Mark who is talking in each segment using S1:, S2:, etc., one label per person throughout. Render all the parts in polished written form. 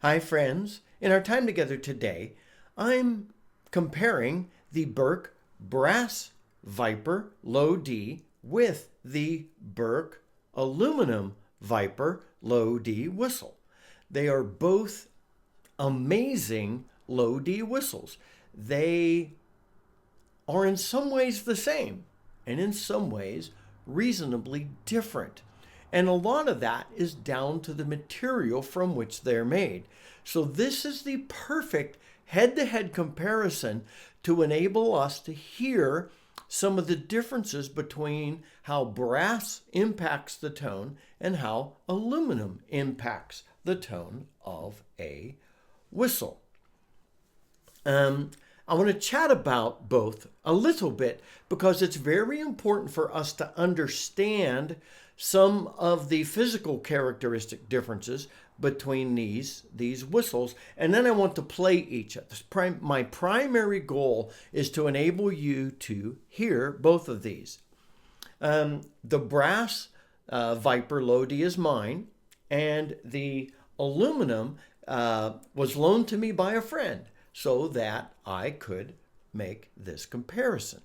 S1: Hi friends, in our time together today, I'm comparing the Burke Brass Viper Low D with the Burke Aluminum Viper Low D whistle. They are both amazing low D whistles. They are in some ways the same and in some ways reasonably different. And a lot of that is down to the material from which they're made. So this is the perfect head-to-head comparison to enable us to hear some of the differences between how brass impacts the tone and how aluminum impacts the tone of a whistle. I want to chat about both a little bit because it's very important for us to understand some of the physical characteristic differences between these whistles, and then I want to play each. My primary goal is to enable you to hear both of these. The brass Viper Low D is mine, and the aluminum was loaned to me by a friend so that I could make this comparison.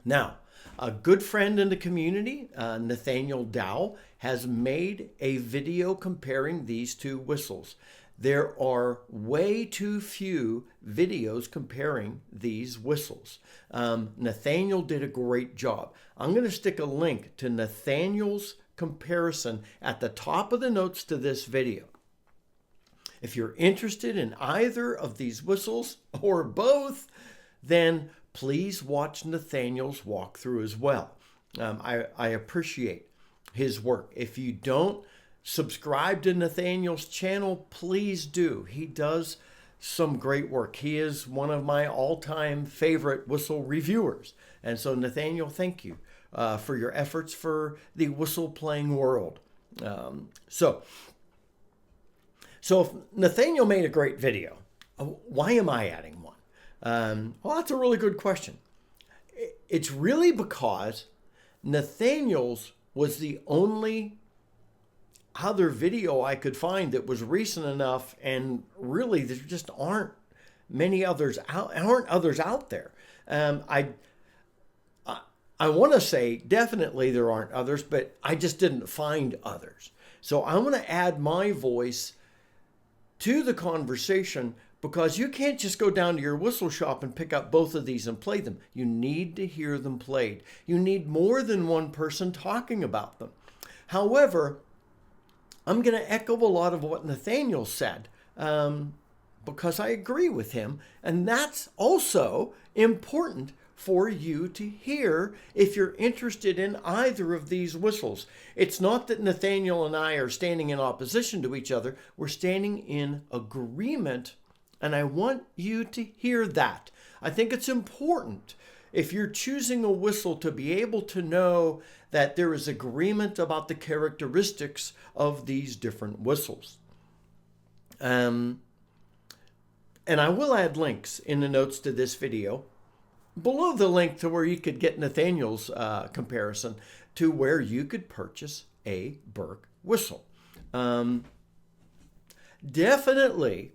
S1: Now, a good friend in the community, Nathaniel Dow, has made a video comparing these two whistles. There are way too few videos comparing these whistles. Nathaniel did a great job. I'm going to stick a link to Nathaniel's comparison at the top of the notes to this video. If you're interested in either of these whistles or both, then please watch Nathaniel's walkthrough as well. I appreciate his work. If you don't subscribe to Nathaniel's channel, please do. He does some great work. He is one of my all-time favorite whistle reviewers. And so Nathaniel, thank you for your efforts for the whistle playing world. So if Nathaniel made a great video, why am I adding one? Well, that's a really good question. It's really because Nathaniel's was the only other video I could find that was recent enough, and really there just aren't others out there. I want to say definitely there aren't others, but I just didn't find others. So I want to add my voice to the conversation, because you can't just go down to your whistle shop and pick up both of these and play them. You need to hear them played. You need more than one person talking about them. However, I'm going to echo a lot of what Nathaniel said because I agree with him. And that's also important for you to hear if you're interested in either of these whistles. It's not that Nathaniel and I are standing in opposition to each other. We're standing in agreement. And I want you to hear that. I think it's important if you're choosing a whistle to be able to know that there is agreement about the characteristics of these different whistles. And I will add links in the notes to this video below the link to where you could get Nathaniel's comparison to where you could purchase a Burke whistle. Definitely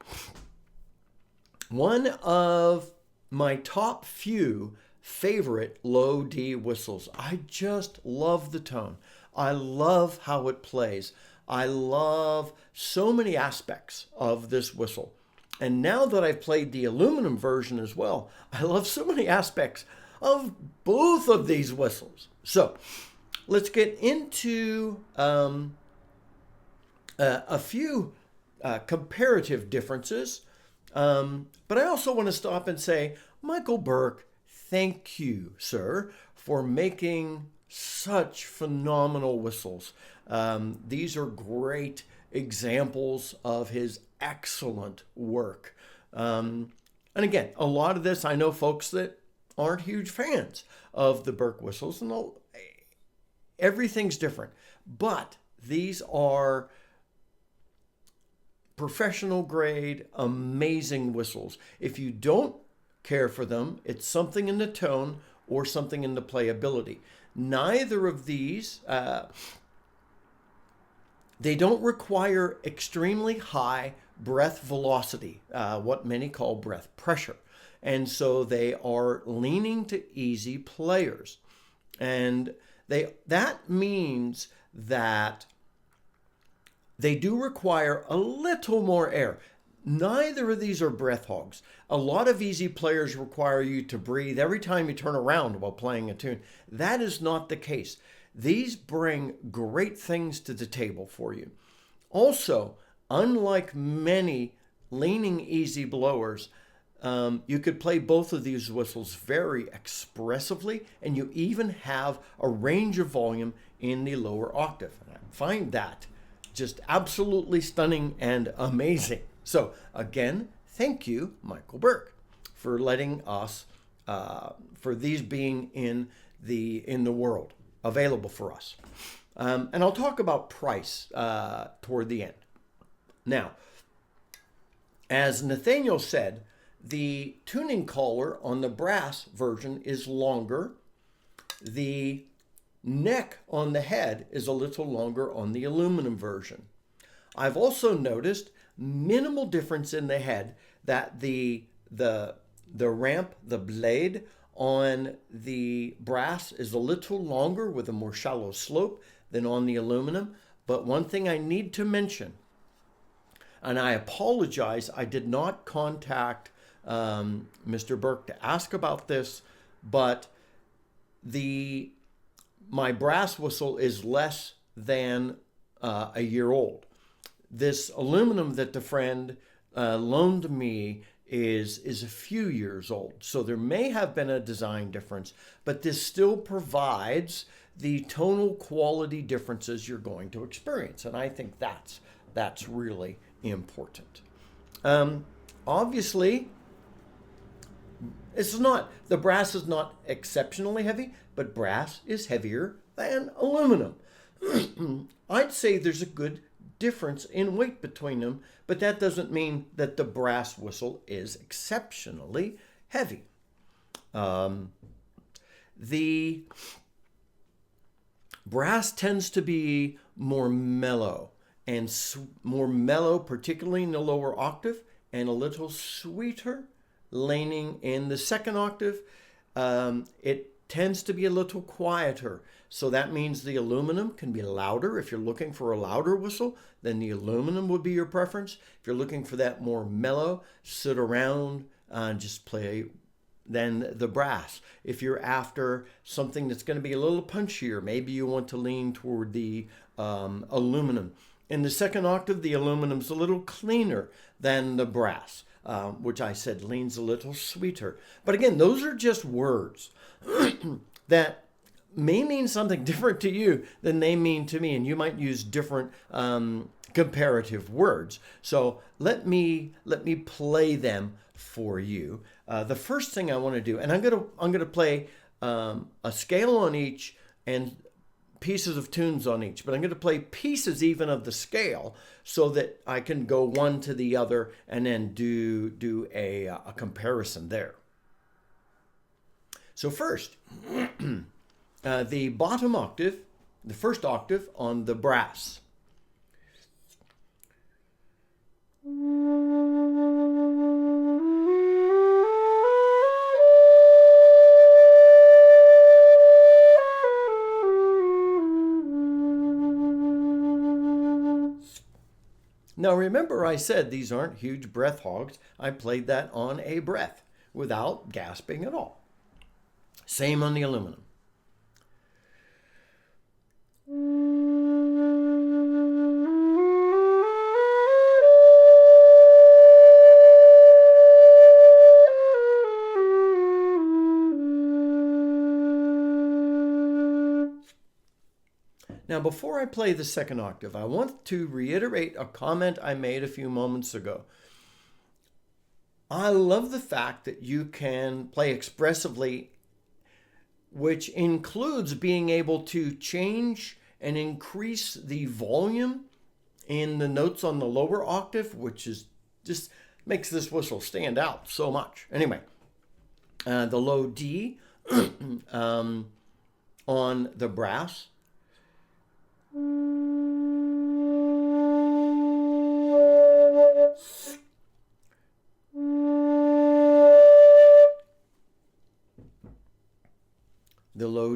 S1: one of my top few favorite low D whistles. I just love the tone. I love how it plays. I love so many aspects of this whistle. And now that I've played the aluminum version as well, I love so many aspects of both of these whistles. So let's get into a few comparative differences. But I also want to stop and say, Michael Burke, thank you, sir, for making such phenomenal whistles. These are great examples of his excellent work. And again, a lot of this, I know folks that aren't huge fans of the Burke whistles, and everything's different. But these are professional grade, amazing whistles. If you don't care for them, it's something in the tone or something in the playability. Neither of these, they don't require extremely high breath velocity, what many call breath pressure. And so they are leaning to easy players. And that means that they do require a little more air. Neither of these are breath hogs. A lot of easy players require you to breathe every time you turn around while playing a tune. That is not the case. These bring great things to the table for you. Also, unlike many leaning easy blowers, you could play both of these whistles very expressively, and you even have a range of volume in the lower octave. And I find that just absolutely stunning and amazing. So again, thank you, Michael Burke, for letting us, for these being in the world, available for us. And I'll talk about price toward the end. Now, as Nathaniel said, the tuning collar on the brass version is longer. The neck on the head is a little longer on the aluminum version. I've also noticed minimal difference in the head, that the ramp, the blade on the brass is a little longer with a more shallow slope than on the aluminum. But one thing I need to mention, and I apologize, I did not contact Mr. Burke to ask about this, but my brass whistle is less than a year old. This aluminum that the friend loaned me is a few years old. So there may have been a design difference, but this still provides the tonal quality differences you're going to experience. And I think that's really important. Obviously, the brass is not exceptionally heavy, but brass is heavier than aluminum. I'd say there's a good difference in weight between them, but that doesn't mean that the brass whistle is exceptionally heavy. The brass tends to be more mellow, particularly in the lower octave, and a little sweeter leaning in the second octave. It tends to be a little quieter. So that means the aluminum can be louder. If you're looking for a louder whistle, then the aluminum would be your preference. If you're looking for that more mellow, sit around and just play, then the brass. If you're after something that's going to be a little punchier, maybe you want to lean toward the aluminum. In the second octave, the aluminum's a little cleaner than the brass, which I said leans a little sweeter. But again, those are just words that may mean something different to you than they mean to me, and you might use different comparative words. So let me play them for you. The first thing I want to do, and I'm gonna play a scale on each and pieces of tunes on each, but I'm going to play pieces even of the scale so that I can go one to the other and then do a comparison there. So first, the bottom octave, the first octave on the brass. Now remember, I said these aren't huge breath hogs. I played that on a breath without gasping at all. Same on the aluminum. Now, before I play the second octave, I want to reiterate a comment I made a few moments ago. I love the fact that you can play expressively, which includes being able to change and increase the volume in the notes on the lower octave, which is just makes this whistle stand out so much. Anyway, the low D on the brass.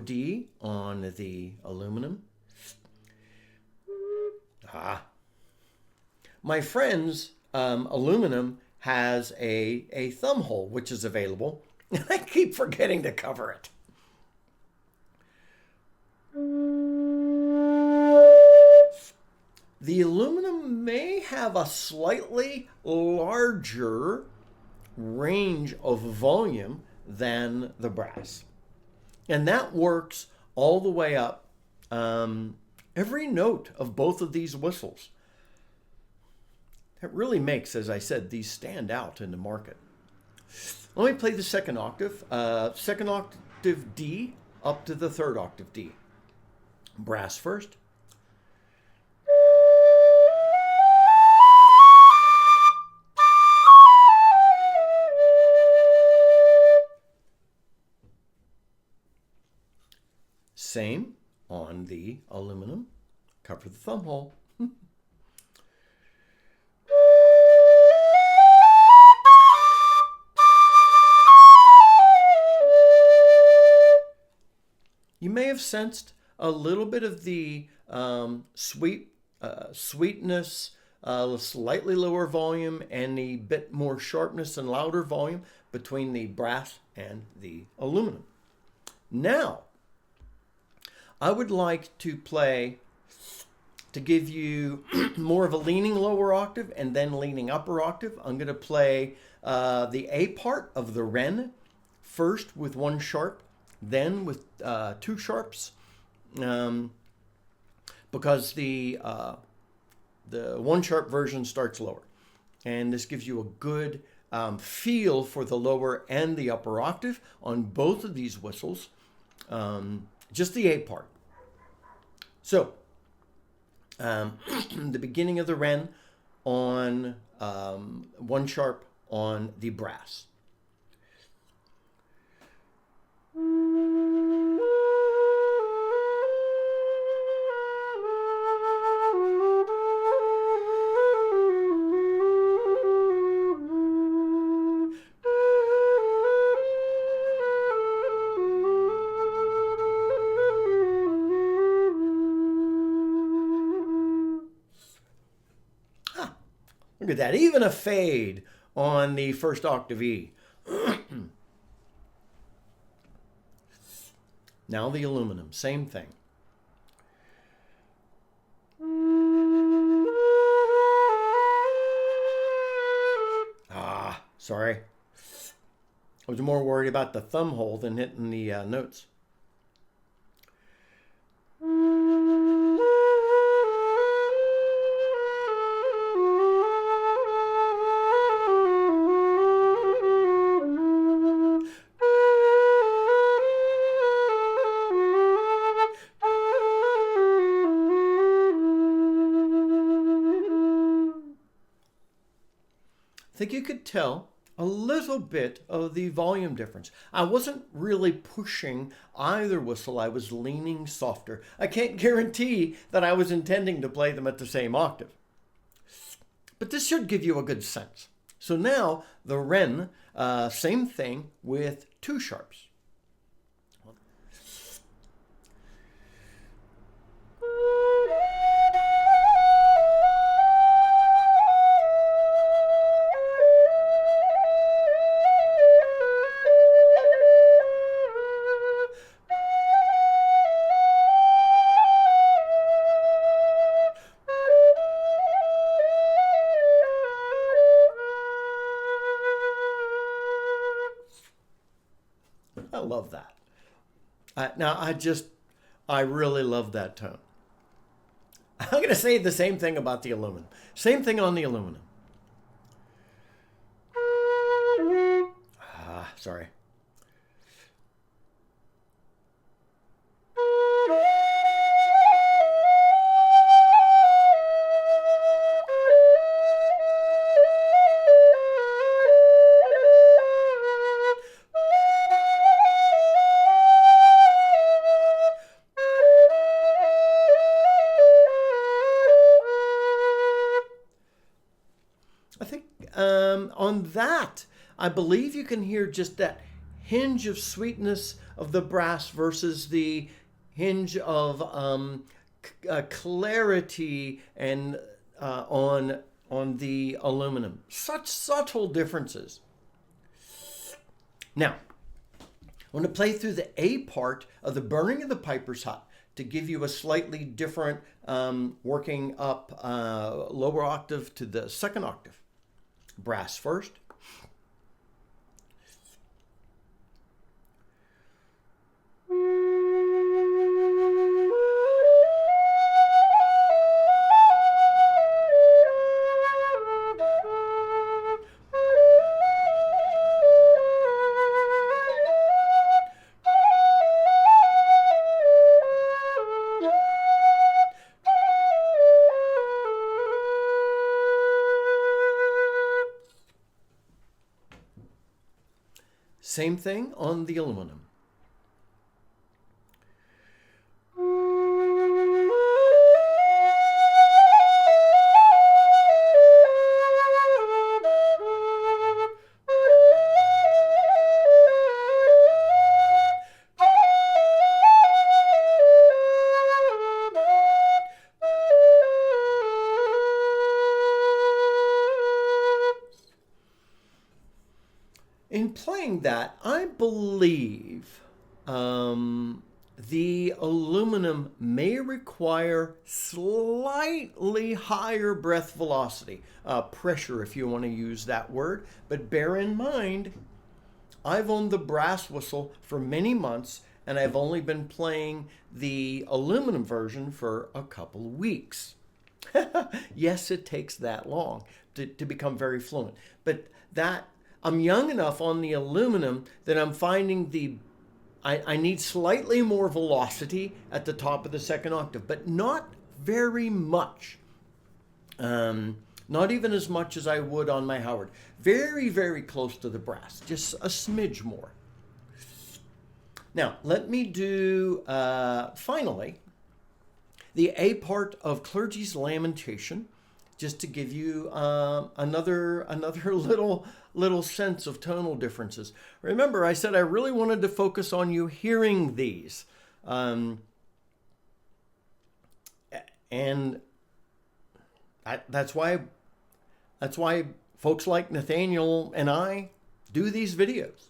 S1: D on the aluminum. My friend's aluminum has a thumb hole, which is available. And I keep forgetting to cover it. The aluminum may have a slightly larger range of volume than the brass. And that works all the way up every note of both of these whistles. That really makes, as I said, these stand out in the market. Let me play the second octave D up to the third octave D. Brass first. Same on the aluminum. Cover the thumb hole. You may have sensed a little bit of the sweetness, slightly lower volume, and a bit more sharpness and louder volume between the brass and the aluminum. Now, I would like to play to give you more of a leaning lower octave and then leaning upper octave. I'm going to play the A part of the Wren first with one sharp, then with two sharps, because the one sharp version starts lower. And this gives you a good feel for the lower and the upper octave on both of these whistles, just the A part. So, the beginning of the Wren on one sharp on the brass. Look at that, even a fade on the first octave E. Now the aluminum, same thing. Sorry. I was more worried about the thumb hole than hitting the notes. I think you could tell a little bit of the volume difference. I wasn't really pushing either whistle. I was leaning softer. I can't guarantee that I was intending to play them at the same octave. But this should give you a good sense. So now the Wren, same thing with two sharps. I love that. I really love that tone. I'm going to say the same thing about the aluminum. Same thing on the aluminum. Sorry. I think on that, I believe you can hear just that hinge of sweetness of the brass versus the hinge of clarity and on the aluminum. Such subtle differences. Now, I want to play through the A part of the burning of the piper's hut to give you a slightly different working up lower octave to the second octave. Brass first. Same thing on the aluminum. In playing that, I believe the aluminum may require slightly higher breath velocity, pressure if you want to use that word. But bear in mind, I've owned the brass whistle for many months, and I've only been playing the aluminum version for a couple of weeks. Yes, it takes that long to become very fluent. But that I'm young enough on the aluminum that I'm finding I need slightly more velocity at the top of the second octave, but not very much. Not even as much as I would on my Howard. Very, very close to the brass, just a smidge more. Now, let me do, finally, the A part of Clergy's Lamentation, just to give you another little sense of tonal differences. Remember, I said I really wanted to focus on you hearing these. And that's why folks like Nathaniel and I do these videos.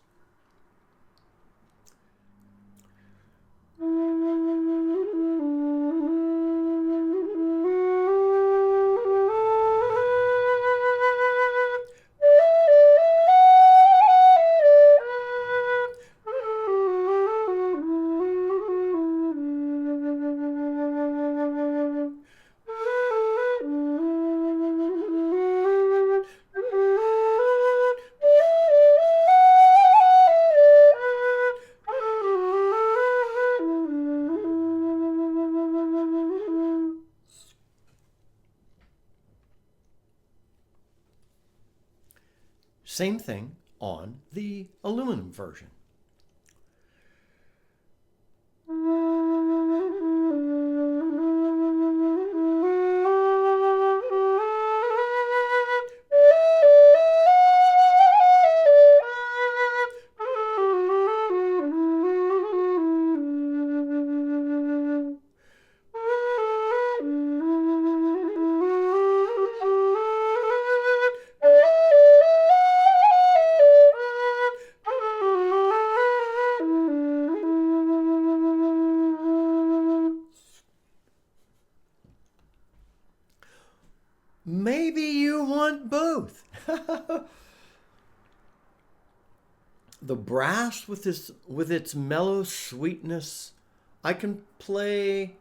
S1: Same thing on the aluminum version. Maybe you want both. The brass with its mellow sweetness, I can play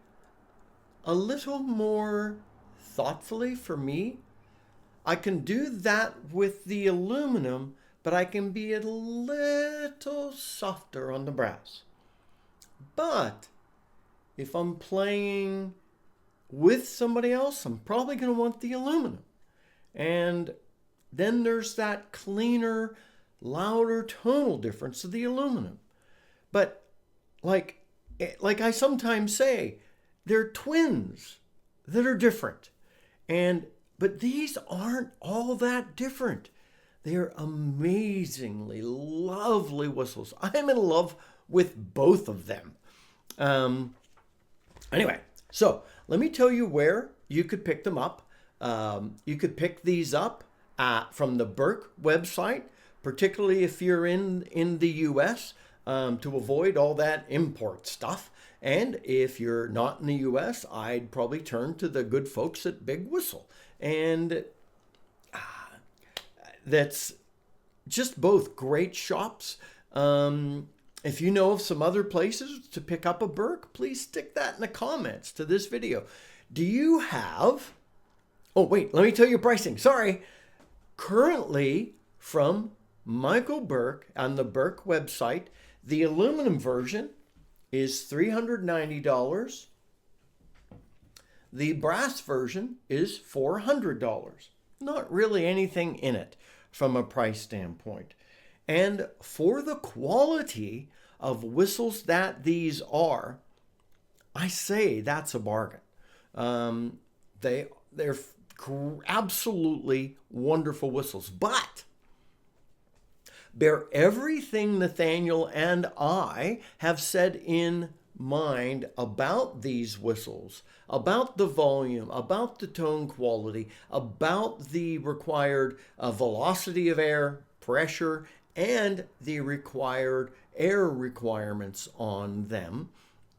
S1: a little more thoughtfully for me. I can do that with the aluminum, but I can be a little softer on the brass. But if I'm playing with somebody else, I'm probably going to want the aluminum. And then there's that cleaner, louder tonal difference of the aluminum. But like I sometimes say, they're twins that are different. But these aren't all that different. They're amazingly lovely whistles. I'm in love with both of them. Anyway, so let me tell you where you could pick them up. You could pick these up from the Burke website, particularly if you're in the US, to avoid all that import stuff. And if you're not in the US, I'd probably turn to the good folks at Big Whistle. And that's just both great shops. If you know of some other places to pick up a Burke, please stick that in the comments to this video. Do you have... Oh, wait, let me tell you pricing. Sorry. Currently, from Michael Burke on the Burke website, the aluminum version is $390. The brass version is $400. Not really anything in it from a price standpoint. And for the quality of whistles that these are, I say that's a bargain. They're absolutely wonderful whistles, but bear everything Nathaniel and I have said in mind about these whistles, about the volume, about the tone quality, about the required velocity of air, pressure, and the required air requirements on them.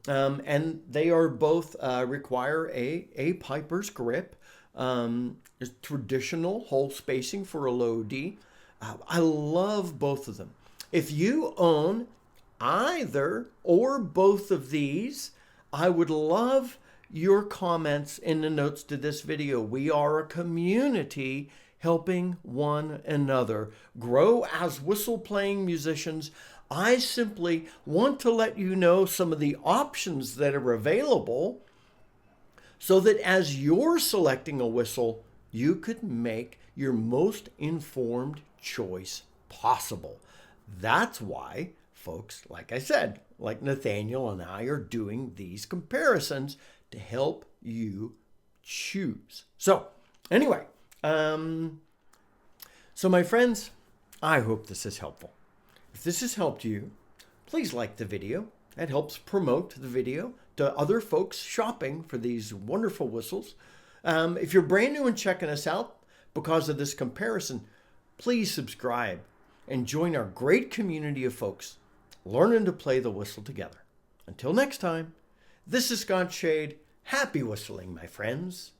S1: And they are both require a piper's grip, traditional hole spacing for a low D. I love both of them. If you own either or both of these, I would love your comments in the notes to this video. We are a community helping one another grow as whistle playing musicians. I simply want to let you know some of the options that are available so that as you're selecting a whistle, you could make your most informed choice possible. That's why folks, like I said, like Nathaniel and I are doing these comparisons to help you choose. So anyway, so my friends, I hope this is helpful. If this has helped you, please like the video. That helps promote the video to other folks shopping for these wonderful whistles. If you're brand new and checking us out because of this comparison, please subscribe and join our great community of folks learning to play the whistle together. Until next time, this is Scott Shade. Happy whistling, my friends.